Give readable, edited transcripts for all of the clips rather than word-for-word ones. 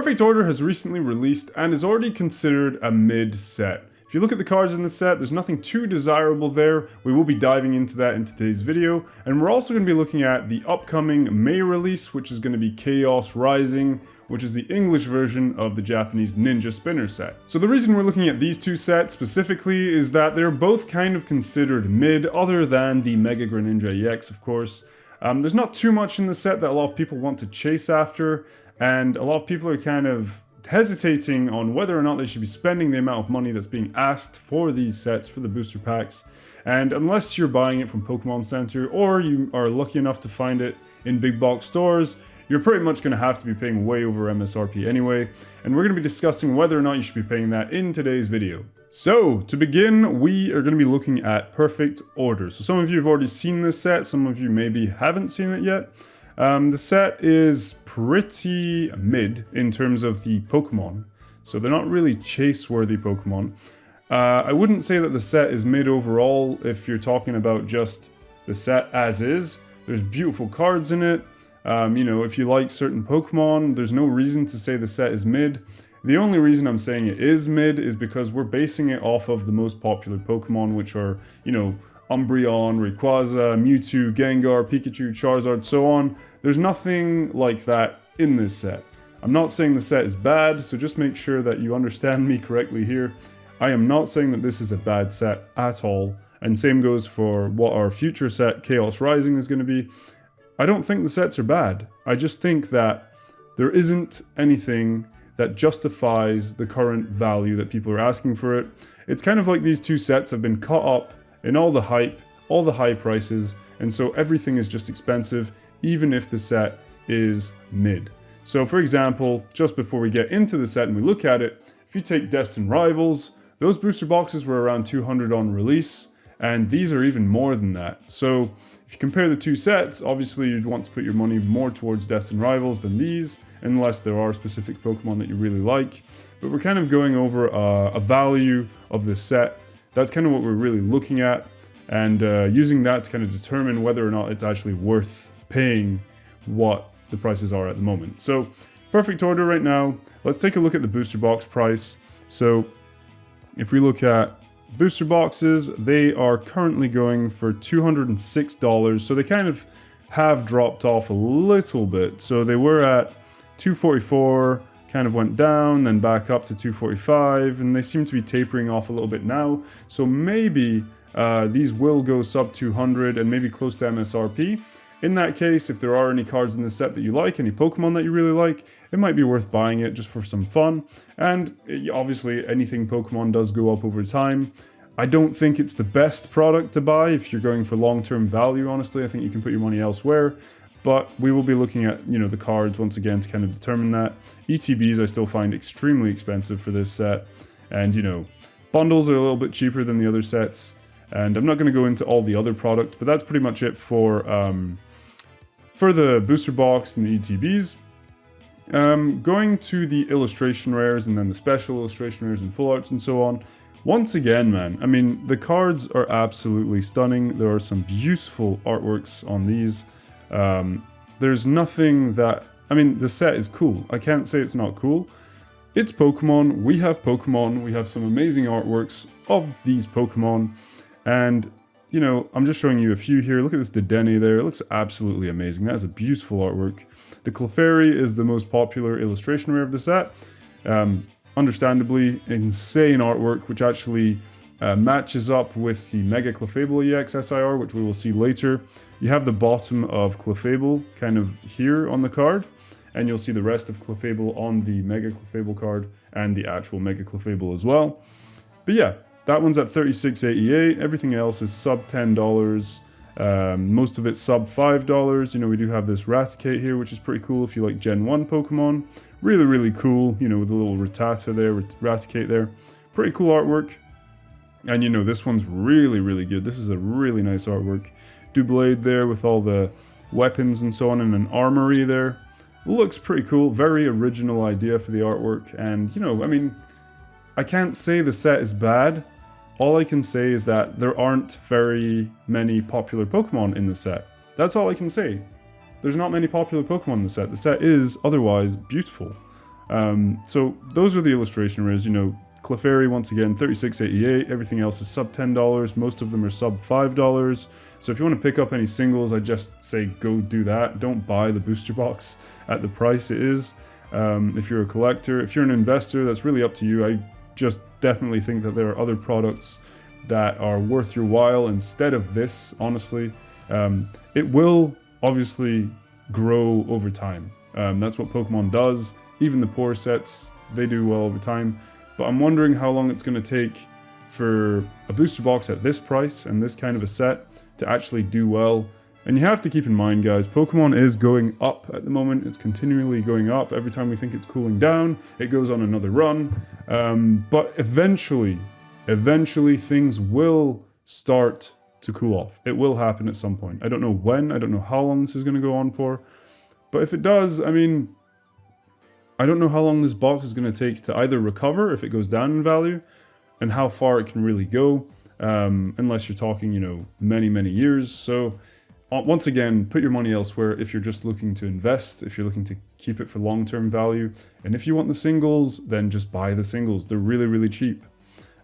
Perfect Order has recently released and is already considered a mid set. If you look at the cards in the set, there's nothing too desirable there. We will be diving into that in today's video, and we're also going to be looking at the upcoming May release, which is going to be Chaos Rising, which is the English version of the Japanese Ninja Spinner set. So the reason we're looking at these two sets specifically is that they're both kind of considered mid, other than the Mega Greninja EX, of course. There's not too much in the set that a lot of people want to chase after, and a lot of people are kind of hesitating on whether or not they should be spending the amount of money that's being asked for these sets, for the booster packs. And unless you're buying it from Pokemon Center, or you are lucky enough to find it in big box stores, you're pretty much going to have to be paying way over MSRP anyway, and we're going to be discussing whether or not you should be paying that in today's video. So, to begin, we are going to be looking at Perfect Order. So some of you have already seen this set, some of you maybe haven't seen it yet. The set is pretty mid in terms of the Pokemon, so they're not really chase-worthy Pokemon. I wouldn't say that the set is mid overall if you're talking about just the set as is. There's beautiful cards in it. You know, if you like certain Pokemon, there's no reason to say the set is mid. The only reason I'm saying it is mid is because we're basing it off of the most popular Pokemon, which are, you know, Umbreon, Rayquaza, Mewtwo, Gengar, Pikachu, Charizard, so on. There's nothing like that in this set. I'm not saying the set is bad, so just make sure that you understand me correctly here. I am not saying that this is a bad set at all, and same goes for what our future set, Chaos Rising, is going to be. I don't think the sets are bad. I just think that there isn't anything that justifies the current value that people are asking for it. It's kind of like these two sets have been caught up in all the hype, all the high prices, and so everything is just expensive, even if the set is mid. So for example, just before we get into the set and we look at it, if you take Destined Rivals, those booster boxes were around 200 on release, and these are even more than that. So if you compare the two sets, obviously you'd want to put your money more towards Destined Rivals than these, unless there are specific Pokemon that you really like. But we're kind of going over a value of this set. That's kind of what we're really looking at, and using that to kind of determine whether or not it's actually worth paying what the prices are at the moment. So Perfect Order right now, let's take a look at the booster box price. So if we look at booster boxes, they are currently going for $206, so they kind of have dropped off a little bit. So they were at $244, kind of went down, then back up to $245, and they seem to be tapering off a little bit now. So maybe these will go sub 200 and maybe close to MSRP. In that case, if there are any cards in the set that you like, any Pokemon that you really like, it might be worth buying it just for some fun. And obviously anything Pokemon does go up over time. I don't think it's the best product to buy if you're going for long-term value, honestly. I think you can put your money elsewhere. But we will be looking at, you know, the cards once again to kind of determine that. ETBs I still find extremely expensive for this set. And, you know, bundles are a little bit cheaper than the other sets. And I'm not going to go into all the other product, but that's pretty much it for the booster box and the ETBs. Going to the illustration rares and then the special illustration rares and full arts and so on. Once again, man, I mean, the cards are absolutely stunning. There are some beautiful artworks on these. There's nothing that, I mean, the set is cool. I can't say it's not cool. It's Pokemon, we have some amazing artworks of these Pokemon, and, you know, I'm just showing you a few here. Look at this Dedenne there, it looks absolutely amazing. That is a beautiful artwork. The Clefairy is the most popular illustration rare of the set. Understandably, insane artwork, which actually matches up with the Mega Clefable EX SIR, which we will see later. You have the bottom of Clefable kind of here on the card, and you'll see the rest of Clefable on the Mega Clefable card and the actual Mega Clefable as well. But yeah, that one's at $36.88. Everything else is sub $10. Most of it's sub $5. You know, we do have this Raticate here, which is pretty cool if you like Gen 1 Pokemon. Really, really cool, you know, with a little Rattata there, Raticate there. Pretty cool artwork. And you know, this one's really, really good. This is a really nice artwork. Doublade there with all the weapons and so on, and an armory there. Looks pretty cool. Very original idea for the artwork. And, you know, I mean, I can't say the set is bad. All I can say is that there aren't very many popular Pokemon in the set. That's all I can say. There's not many popular Pokemon in the set. The set is otherwise beautiful. So those are the illustration rares, you know. Clefairy, once again, $36.88. Everything else is sub $10. Most of them are sub $5. So if you want to pick up any singles, I just say go do that. Don't buy the booster box at the price it is. If you're a collector, if you're an investor, that's really up to you. I just definitely think that there are other products that are worth your while instead of this, honestly. It will obviously grow over time. That's what Pokemon does. Even the poor sets, they do well over time. But I'm wondering how long it's going to take for a booster box at this price and this kind of a set to actually do well. And you have to keep in mind, guys, Pokemon is going up at the moment. It's continually going up. Every time we think it's cooling down, it goes on another run. But eventually things will start to cool off. It will happen at some point. I don't know when, I don't know how long this is going to go on for. But if it does, I mean, I don't know how long this box is going to take to either recover if it goes down in value, and how far it can really go, unless you're talking, you know, many years. So once again, put your money elsewhere if you're just looking to invest, if you're looking to keep it for long-term value. And if you want the singles, then just buy the singles. They're really cheap.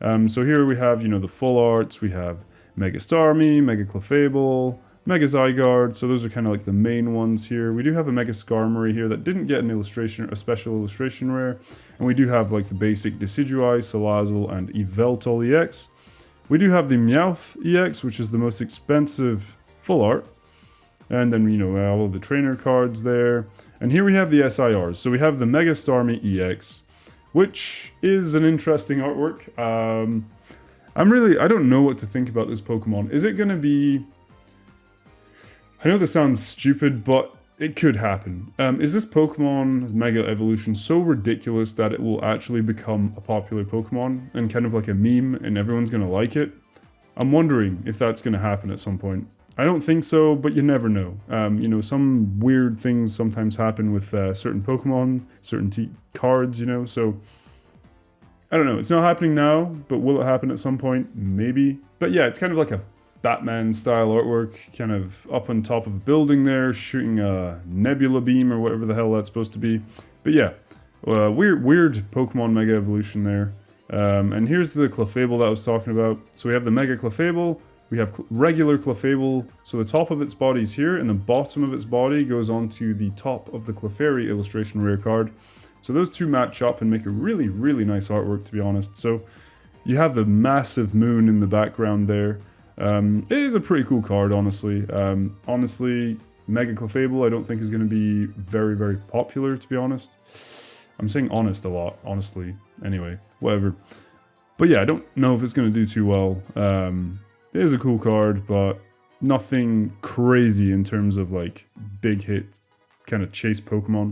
So here we have, you know, the full arts. We have Mega Starmie, Mega Clefable, Mega Zygarde, so those are kind of like the main ones here. We do have a Mega Skarmory here that didn't get an illustration, a special illustration rare. And we do have like the basic Decidueye, Salazzle, and Yveltal EX. We do have the Meowth EX, which is the most expensive full art. And then, you know, all of the trainer cards there. And here we have the SIRs. So we have the Mega Starmie EX, which is an interesting artwork. I don't know what to think about this Pokemon. Is it going to be... I know this sounds stupid, but it could happen. Is this Pokemon's Mega Evolution so ridiculous that it will actually become a popular Pokemon and kind of like a meme and everyone's going to like it? I'm wondering if that's going to happen at some point. I don't think so, but you never know. You know, some weird things sometimes happen with certain Pokemon, certain cards, you know, so... I don't know, it's not happening now, but will it happen at some point? Maybe. But yeah, it's kind of like a Batman style artwork, kind of up on top of a building there, shooting a nebula beam or whatever the hell that's supposed to be. But yeah, weird Pokemon Mega Evolution there. And here's the Clefable that I was talking about. So we have the Mega Clefable, we have regular Clefable, so the top of its body is here, and the bottom of its body goes onto the top of the Clefairy illustration rare card. So those two match up and make a really nice artwork, to be honest. So you have the massive moon in the background there. It is a pretty cool card, honestly. Honestly, Mega Clefable I don't think is going to be very popular, to be honest. I'm saying honest a lot, honestly. Anyway, whatever. But yeah, I don't know if it's going to do too well. It is a cool card, but nothing crazy in terms of like big hit kind of chase Pokemon.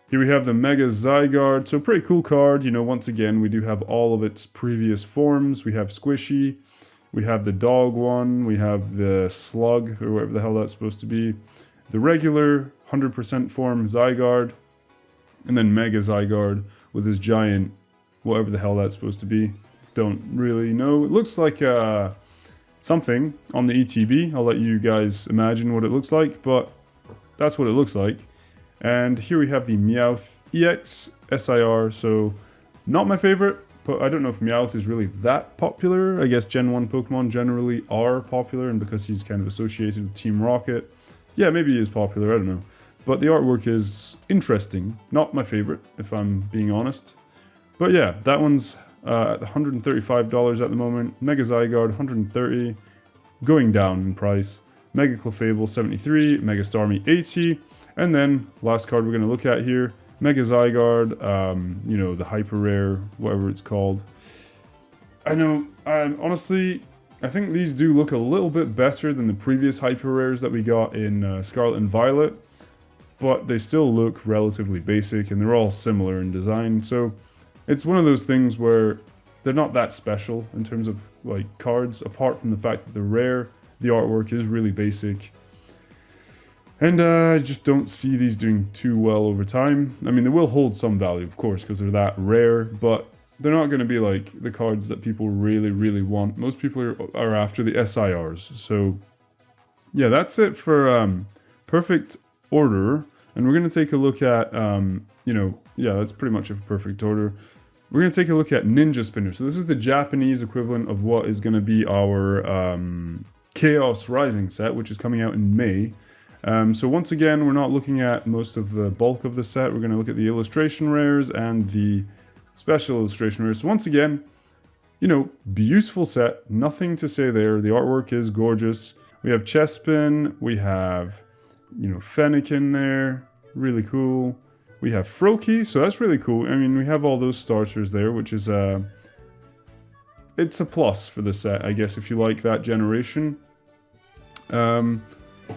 Here we have the Mega Zygarde, so pretty cool card. You know, once again, we do have all of its previous forms. We have Squishy, we have the dog one, we have the Slug, or whatever the hell that's supposed to be, the regular 100% form Zygarde, and then Mega Zygarde with his giant, whatever the hell that's supposed to be. Don't really know. It looks like something on the ETB. I'll let you guys imagine what it looks like, but that's what it looks like. And here we have the Meowth EX SIR, so not my favorite, but I don't know if Meowth is really that popular. I guess Gen 1 Pokemon generally are popular, and because he's kind of associated with Team Rocket, yeah, maybe he is popular, I don't know. But the artwork is interesting, not my favorite, if I'm being honest. But yeah, that one's at $135 at the moment, Mega Zygarde $130, going down in price. Mega Clefable $73, Mega Starmie $80, and then last card we're going to look at here, Mega Zygarde, you know, the hyper rare, whatever it's called. I know, honestly, I think these do look a little bit better than the previous hyper rares that we got in Scarlet and Violet, but they still look relatively basic and they're all similar in design, so it's one of those things where they're not that special in terms of like cards, apart from the fact that they're rare. The artwork is really basic. And I just don't see these doing too well over time. I mean, they will hold some value, of course, because they're that rare, but they're not going to be like the cards that people really want. Most people are after the SIRs. So, yeah, that's it for Perfect Order. And we're going to take a look at, yeah, that's pretty much a perfect order. We're going to take a look at Ninja Spinner. So this is the Japanese equivalent of what is going to be our Chaos Rising set, which is coming out in May. So once again, we're not looking at most of the bulk of the set. We're going to look at the illustration rares and the special illustration rares. So once again, beautiful set. Nothing to say there. The artwork is gorgeous. We have Chespin. We have, Fennekin there. Really cool. We have Froakie, so that's really cool. I mean, we have all those starters there, which is it's a plus for the set, I guess, if you like that generation. And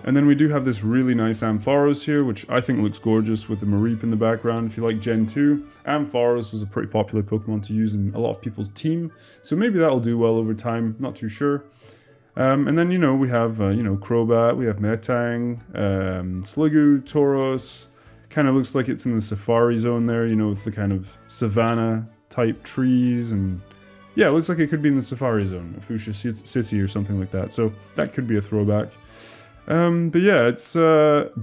then we do have this really nice Ampharos here, which I think looks gorgeous with the Mareep in the background. If you like Gen 2, Ampharos was a pretty popular Pokemon to use in a lot of people's team, so maybe that'll do well over time, not too sure. And then, we have, Crobat, we have Metang, Sliggoo, Tauros. Kind of looks like it's in the Safari Zone there, with the kind of Savannah type trees, and yeah, it looks like it could be in the Safari Zone, Fuchsia City or something like that, so that could be a throwback. But yeah, it's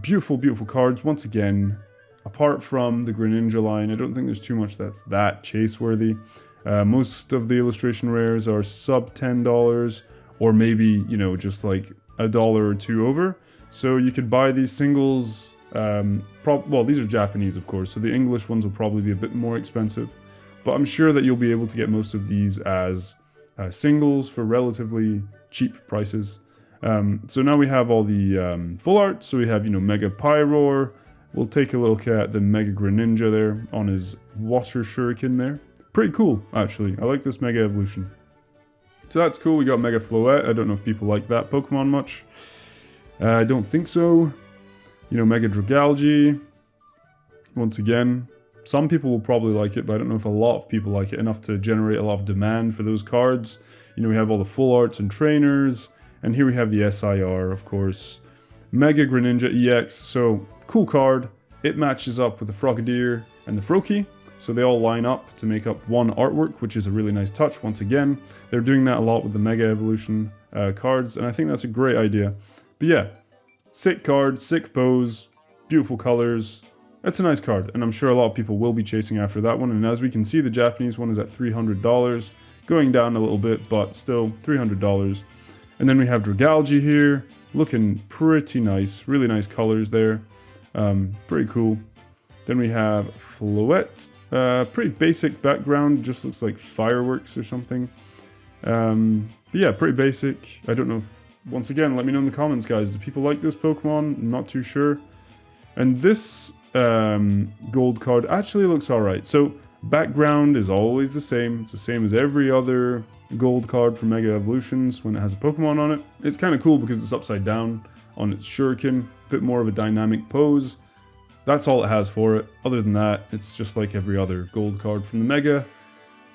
beautiful, beautiful cards. Once again, apart from the Greninja line, I don't think there's too much that's that chase-worthy. Most of the illustration rares are sub $10, or maybe, just like $1 or $2 over. So you could buy these singles, well, these are Japanese, of course, so the English ones will probably be a bit more expensive. But I'm sure that you'll be able to get most of these as singles for relatively cheap prices. So now we have all the full art. So we have, Mega Pyroar. We'll take a look at the Mega Greninja there on his Water Shuriken there. Pretty cool, actually. I like this Mega Evolution. So that's cool. We got Mega Floette. I don't know if people like that Pokemon much. I don't think so. Mega Dragalge. Once again, some people will probably like it, but I don't know if a lot of people like it enough to generate a lot of demand for those cards. We have all the full arts and trainers. And here we have the SIR, of course. Mega Greninja EX, so cool card. It matches up with the Frogadier and the Froakie, so they all line up to make up one artwork, which is a really nice touch. Once again, they're doing that a lot with the Mega Evolution cards, and I think that's a great idea. But yeah, sick card, sick pose, beautiful colors. It's a nice card, and I'm sure a lot of people will be chasing after that one. And as we can see, the Japanese one is at $300, going down a little bit, but still $300. And then we have Dragalge here, looking pretty nice, really nice colors there, pretty cool. Then we have Floette, pretty basic background, just looks like fireworks or something. But yeah, pretty basic. I don't know if, once again, let me know in the comments, guys, do people like this Pokemon? I'm not too sure. And this gold card actually looks alright. So background is always the same, it's the same as every other gold card for Mega Evolutions when it has a Pokemon on it. It's kind of cool because it's upside down on its Shuriken, a bit more of a dynamic pose. That's all it has for it. Other than that, it's just like every other gold card from the Mega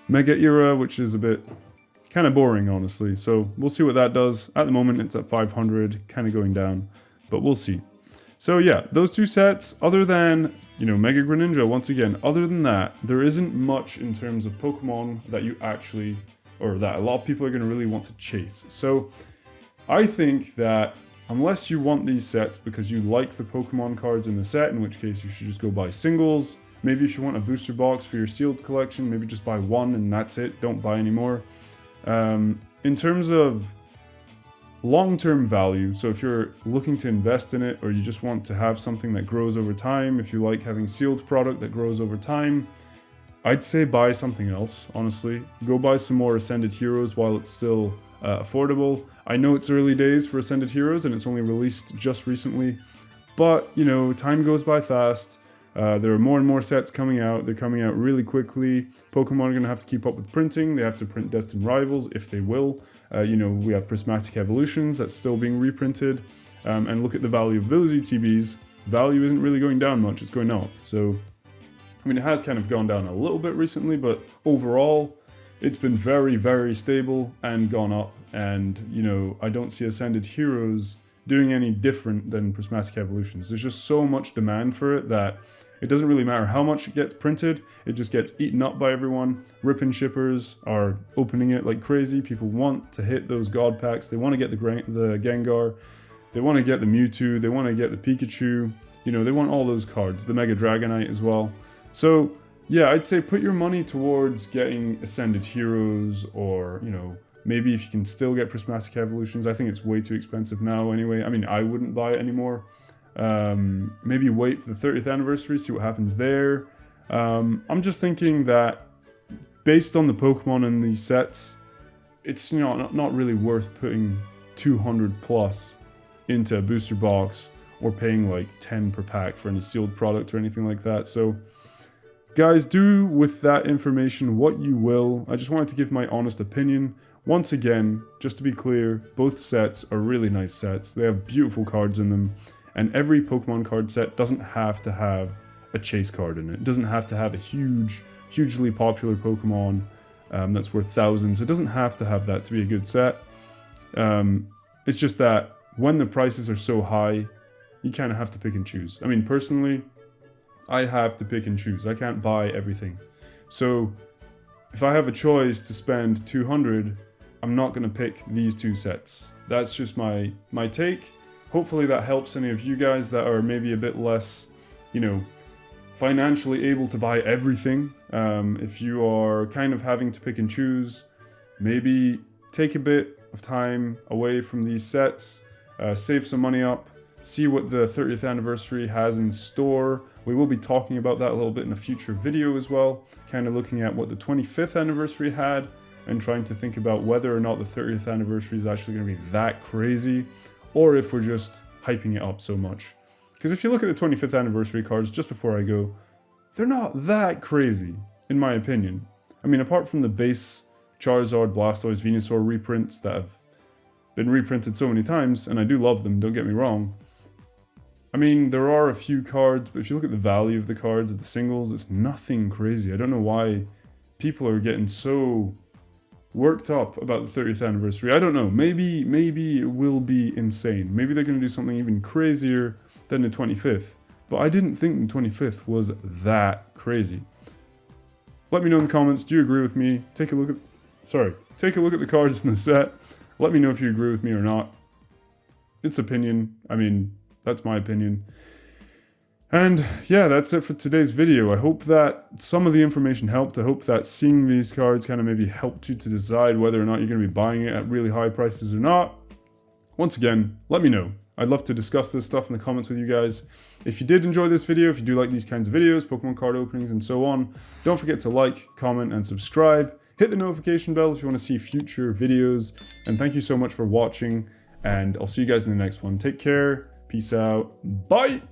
era, which is a bit kind of boring, honestly. So we'll see what that does. At the moment, it's at 500, kind of going down, but we'll see. So yeah, those two sets, other than, Mega Greninja, once again, other than that, there isn't much in terms of Pokemon that you actually, or that a lot of people are going to really want to chase. So I think that unless you want these sets because you like the Pokemon cards in the set, in which case you should just go buy singles. Maybe if you want a booster box for your sealed collection, maybe just buy one and that's it, don't buy any more. In terms of long-term value, so if you're looking to invest in it or you just want to have something that grows over time, if you like having sealed product that grows over time, I'd say buy something else, honestly. Go buy some more Ascended Heroes while it's still affordable. I know it's early days for Ascended Heroes and it's only released just recently, but, time goes by fast. There are more and more sets coming out. They're coming out really quickly. Pokemon are going to have to keep up with printing. They have to print Destined Rivals if they will. We have Prismatic Evolutions that's still being reprinted. And look at the value of those ETBs. Value isn't really going down much, it's going up. So, it has kind of gone down a little bit recently, but overall, it's been very, very stable and gone up. And, I don't see Ascended Heroes doing any different than Prismatic Evolutions. There's just so much demand for it that it doesn't really matter how much it gets printed, it just gets eaten up by everyone. Rip shippers are opening it like crazy. People want to hit those God packs, they want to get the Gengar, they want to get the Mewtwo, they want to get the Pikachu. You know, they want all those cards, the Mega Dragonite as well. So yeah, I'd say put your money towards getting Ascended Heroes, or, you know, maybe if you can still get Prismatic Evolutions. I think it's way too expensive now anyway. I mean, I wouldn't buy it anymore. Maybe wait for the 30th anniversary, see what happens there. I'm just thinking that based on the Pokemon in these sets, it's, you know, not really worth putting 200 plus into a booster box or paying like 10 per pack for any sealed product or anything like that. So guys, do with that information what you will. I just wanted to give my honest opinion. Once again, just to be clear, both sets are really nice sets. They have beautiful cards in them, and every Pokemon card set doesn't have to have a chase card in it. It doesn't have to have a hugely popular Pokemon that's worth thousands. It doesn't have to have that to be a good set. It's just that when the prices are so high, you kind of have to pick and choose. I mean, personally, I have to pick and choose. I can't buy everything. So if I have a choice to spend 200, I'm not going to pick these two sets. That's just my take. Hopefully that helps any of you guys that are maybe a bit less, you know, financially able to buy everything. If you are kind of having to pick and choose, maybe take a bit of time away from these sets, save some money up, see what the 30th anniversary has in store. We will be talking about that a little bit in a future video as well, kind of looking at what the 25th anniversary had and trying to think about whether or not the 30th anniversary is actually going to be that crazy, or if we're just hyping it up so much. Because if you look at the 25th anniversary cards, just before I go, they're not that crazy, in my opinion. I mean, apart from the base Charizard, Blastoise, Venusaur reprints that have been reprinted so many times, and I do love them, don't get me wrong. I mean, there are a few cards, but if you look at the value of the cards, of the singles, it's nothing crazy. I don't know why people are getting so worked up about the 30th anniversary. I don't know, maybe it will be insane. Maybe they're going to do something even crazier than the 25th. But I didn't think the 25th was that crazy. Let me know in the comments, do you agree with me? Take a look at the cards in the set. Let me know if you agree with me or not. It's opinion. I mean, that's my opinion. And yeah, that's it for today's video. I hope that some of the information helped. I hope that seeing these cards kind of maybe helped you to decide whether or not you're going to be buying it at really high prices or not. Once again, let me know. I'd love to discuss this stuff in the comments with you guys. If you did enjoy this video, if you do like these kinds of videos, Pokemon card openings and so on, don't forget to like, comment, and subscribe. Hit the notification bell if you want to see future videos. And thank you so much for watching, and I'll see you guys in the next one. Take care. Peace out. Bye.